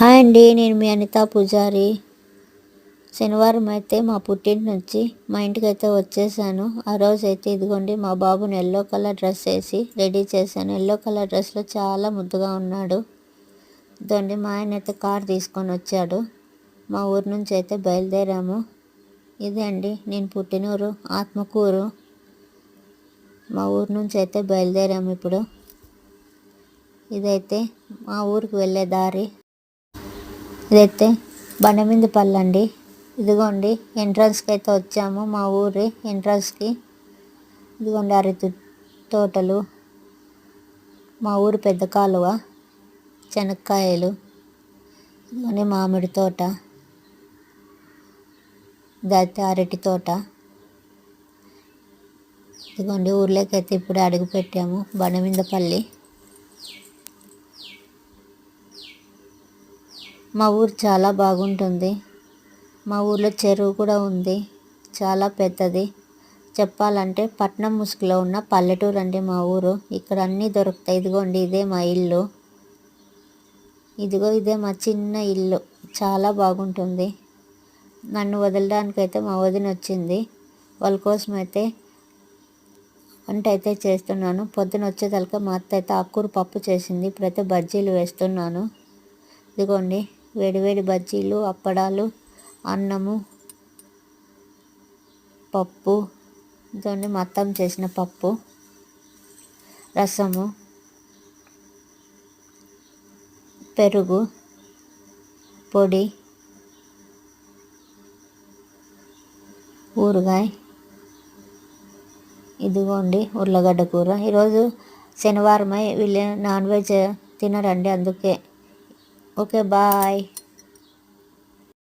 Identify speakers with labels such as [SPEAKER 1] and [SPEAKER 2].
[SPEAKER 1] Hi అండి, నేను మీ అనిత పూజారి. శనివారం అయితే మా పుట్టింటి నుంచి మా ఇంటికి అయితే వచ్చేసాను. ఆ రోజు అయితే ఇదిగోండి మా బాబుని ఎల్లో కలర్ డ్రెస్ వేసి రెడీ చేశాను. ఎల్లో కలర్ డ్రెస్లో చాలా ముద్దుగా ఉన్నాడు. ఇదిగోండి మా ఆయన అయితే కార్ తీసుకొని వచ్చాడు. మా ఊరు నుంచి అయితే బయలుదేరాము. ఇదే అండి నేను పుట్టినూరు ఆత్మకూరు. మా ఊరు నుంచి అయితే బయలుదేరాము. ఇప్పుడు ఇదైతే మా ఊరికి వెళ్ళే దారి. ఇదైతే బండమిందిపల్లి అండి. ఇదిగోండి ఎంట్రన్స్కి అయితే వచ్చాము. మా ఊరి ఎంట్రన్స్కి ఇదిగోండి అరటి తోటలు, మా ఊరి పెద్ద కాలువ, శనక్కాయలు, ఇదిగోండి మామిడి తోట, ఇదైతే అరటి తోట. ఇదిగోండి ఊర్లోకి అయితే ఇప్పుడే అడుగు పెట్టాము. బండమిందపల్లి మా ఊరు చాలా బాగుంటుంది. మా ఊర్లో చెరువు కూడా ఉంది, చాలా పెద్దది. చెప్పాలంటే పట్నం ముసుగులో ఉన్న పల్లెటూరు అండి మా ఊరు. ఇక్కడ అన్నీ దొరుకుతాయి. ఇదిగోండి ఇదే మా ఇల్లు. ఇదే మా చిన్న ఇల్లు. చాలా బాగుంటుంది. నన్ను వదలడానికైతే మా వదిన వచ్చింది. వాళ్ళ కోసం అయితే వంట అయితే చేస్తున్నాను. పొద్దున వచ్చేదలక మా అత్త అయితే ఆకుకూర పప్పు చేసింది. ఇప్పుడైతే బజ్జీలు వేస్తున్నాను. ఇదిగోండి వేడివేడి బజ్జీలు, అప్పడాలు, అన్నము, పప్పు, ఇదిగోండి మా అత్తమ్మ చేసిన పప్పు, రసము, పెరుగు, పొడి, ఊరగాయ, ఇదిగోండి ఉర్లగడ్డ కూర. ఈరోజు శనివారమై వీళ్ళు నాన్ వెజ్ తినరండి, అందుకే. Okay bye.